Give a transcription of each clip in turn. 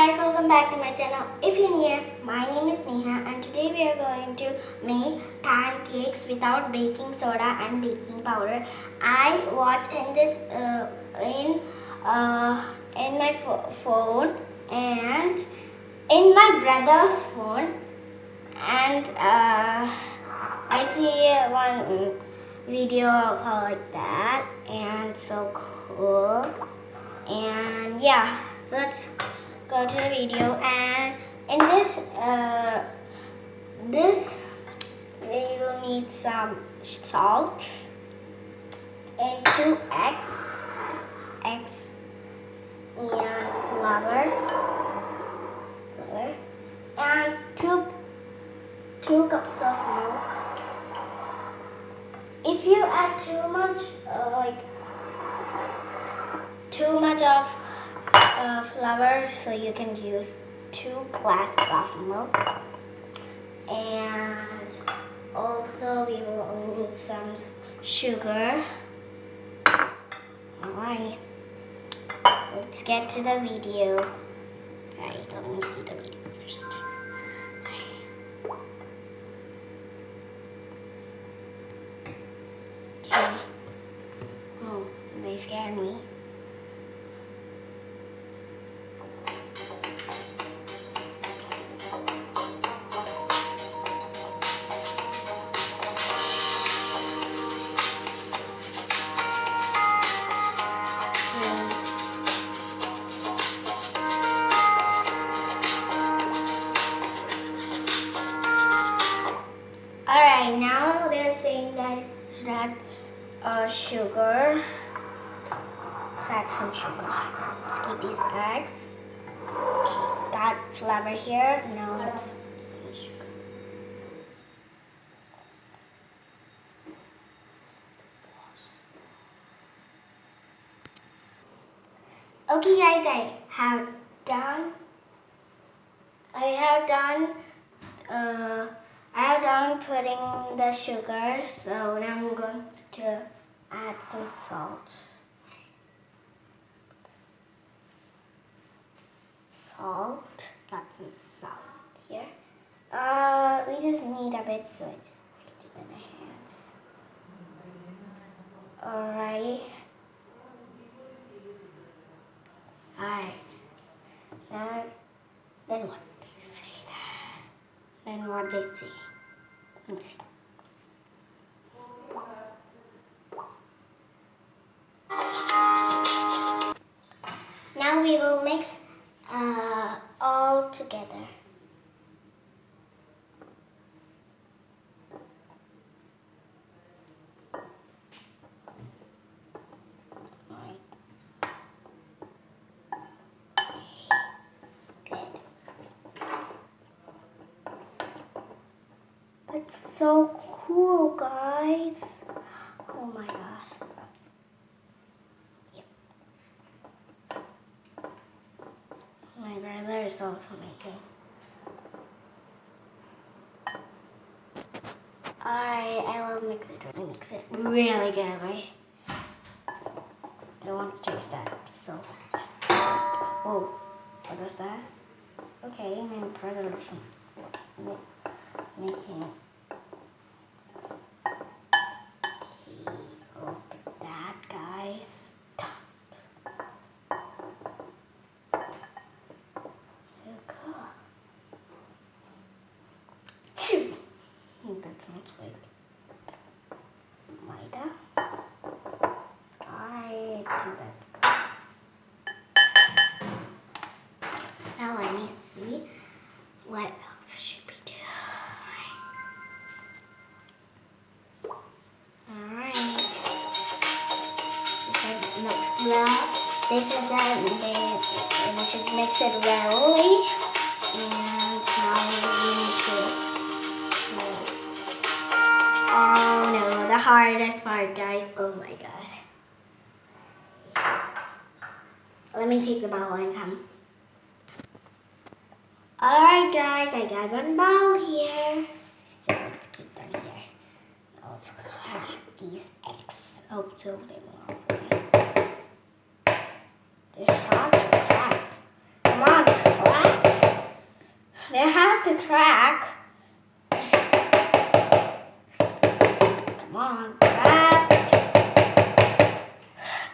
guys, welcome back to my channel. If you're new, my name is Neha and today we are going to make pancakes without baking soda and baking powder. I watched in this in my phone and in my brother's phone, and I see one video called like that, and so cool. And yeah, let's go to the video. And in this we will need some salt and 2 eggs and flour and two cups of milk. If you add too much of flour, so you can use 2 glasses of milk. And also we will need some sugar. Alright, let's get to the video. Alright, let me see the video first. Okay. Oh, they scared me. Alright, now they're saying that sugar. Let's add some sugar. Let's keep these eggs. Okay, got flour here. Now let's some sugar. Okay guys, I have done putting the sugar, so now I'm going to add some salt. Got some salt here. We just need a bit, so I just put it in the hands. Alright. Now, then what they say that? Then what they say? Let's see. Now we will mix all together. It's so cool, guys. Oh my god. Yep. My brother is also making. Alright, I will mix it. Mix it really good, right? I don't want to taste that. So, whoa, what was that? Okay, my brother is making it. That sounds like Maida. I think that's good. Now let me see what else should we do. Alright. They said that we should mix it well, and now we need to. Oh no, the hardest part, guys. Oh my god. Let me take the bowl and come. Alright guys, I got one bowl here. So let's keep them here. Now let's crack these eggs. Oh, so they won't. They're hard to crack. Come on, crack. to crack. Come on, fast.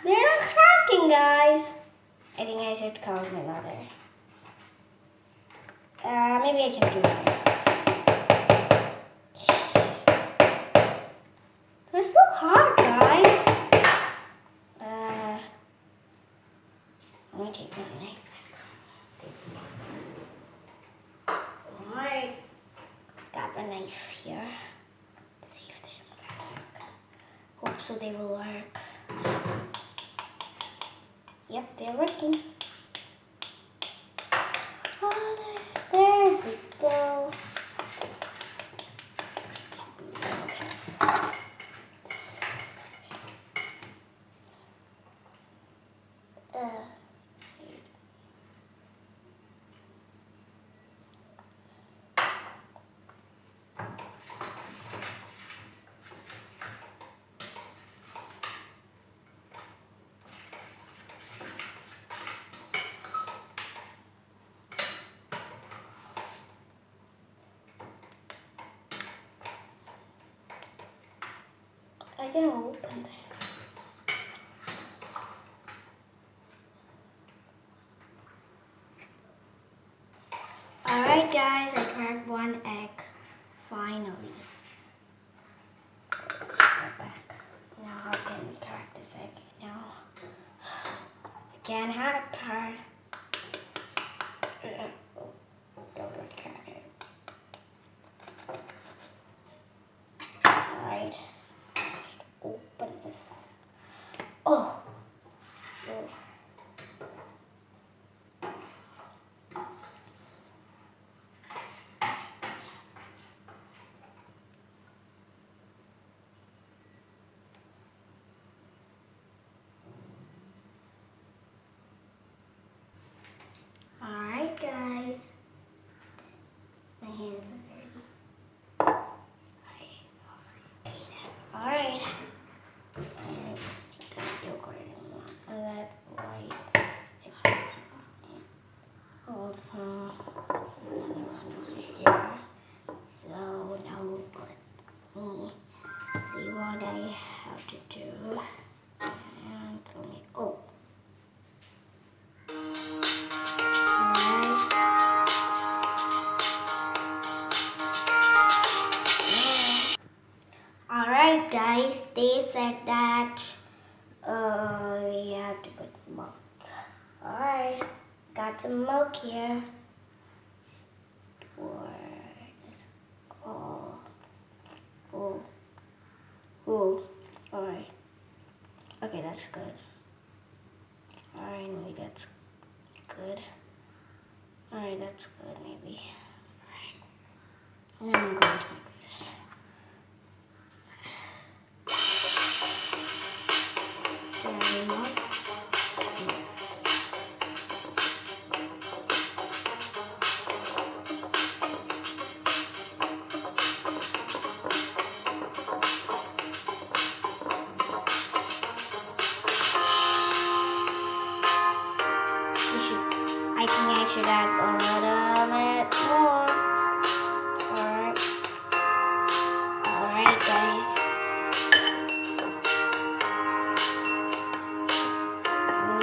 They're not cracking, guys. I think I should call my mother. Maybe I can do it myself. They're so hard, guys. Let me take my knife. Alright, got my knife here. Let's see if they work. Hope so they will work. Yep, they're working. Oh, there we go. I can open it. Alright guys, I cracked one egg. Finally. Let's go back. Now how can we crack this egg? Now again hard part. Don't really crack it. Alright. Open this. Oh! Alright guys. My hands are dirty. Alright. And that yogurt and that white. Also, another was supposed to be here. So now let me see what I have to do. And let me, oh. Alright guys, they said that we have to put milk. Alright, got some milk here. For this. Alright. Okay, that's good. Alright, maybe that's good. Alright, that's good, maybe. Alright. Now I'm going to mix it. I think I should add a little bit more. Alright. Alright guys.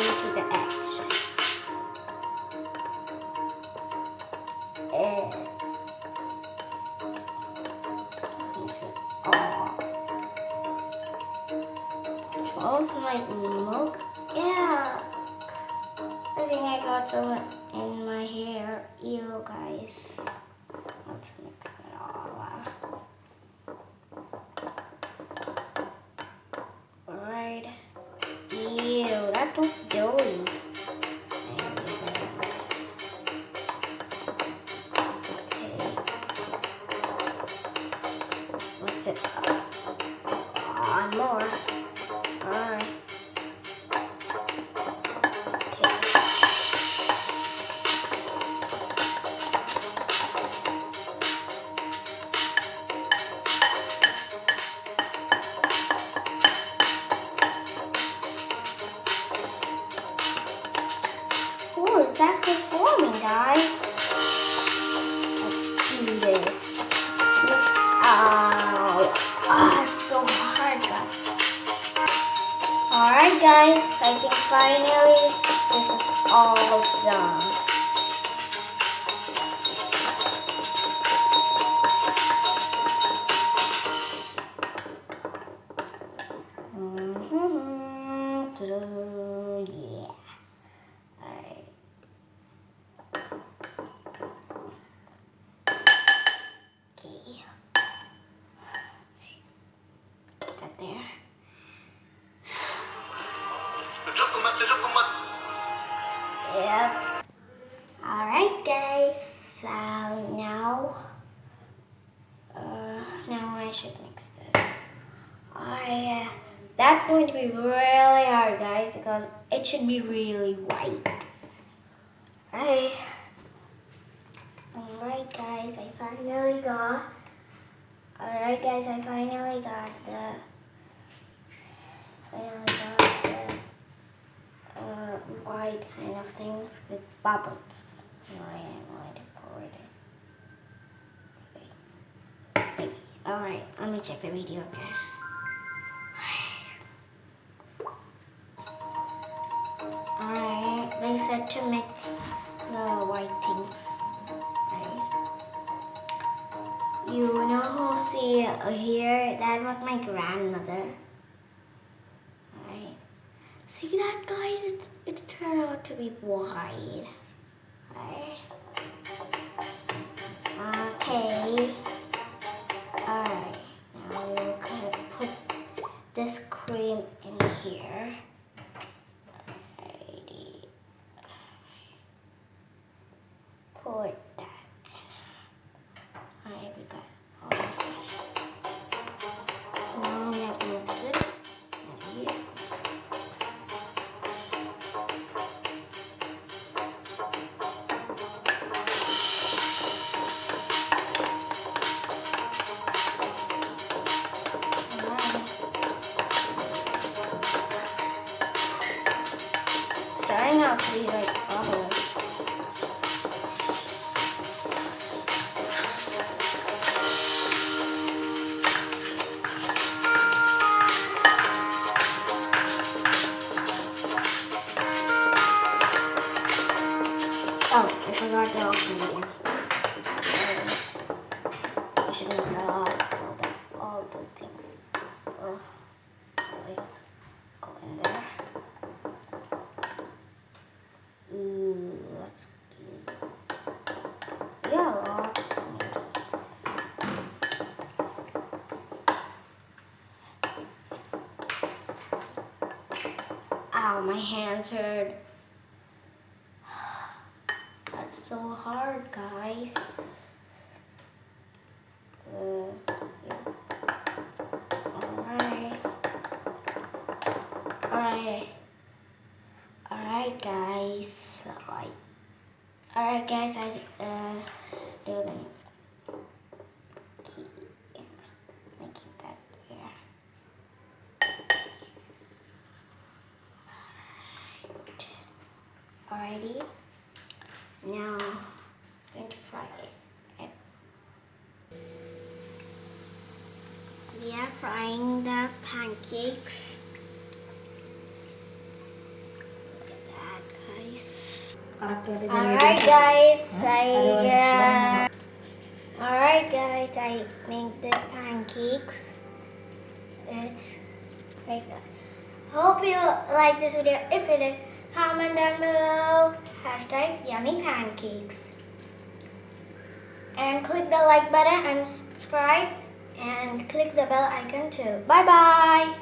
To the edge. Mix it all. It smells like milk. Yeah. I think I got some in my hair. Ew, guys. Let's mix it all up. Alright. Ew, that looks doughy. Okay. Mix it up. And more. Alright. So now I should mix this. That's going to be really hard, guys, because it should be really white. Alright guys, I finally got the white kind of things with bubbles. Now I am going to pour it in. Alright, let me check the video again. Alright, they said to mix the white things. Right? You know who see here? That was my grandmother. Right? See that, guys? It turned out to be white. Right? Okay. Alright. Now we're gonna put this cream in here. Put that in. Alright, we got all of it. Now we have to mix it. Here. Starting out to be like bubbly. Oh, I forgot the open again. I should mix a lot so that all those things will go in there. Let's get a lot of pancakes. Ow, my hands hurt. That's so hard, guys. Yeah. Alright, guys. Alright, guys. I do the key. Let me keep that there. Alrighty. Now I'm going to fry it. We are frying the pancakes. Look at that, guys. Alright guys, I make this pancakes. It's very good. Hope you like this video. If you did, comment down below. #YummyPancakes. And click the like button and subscribe. And click the bell icon too. Bye bye.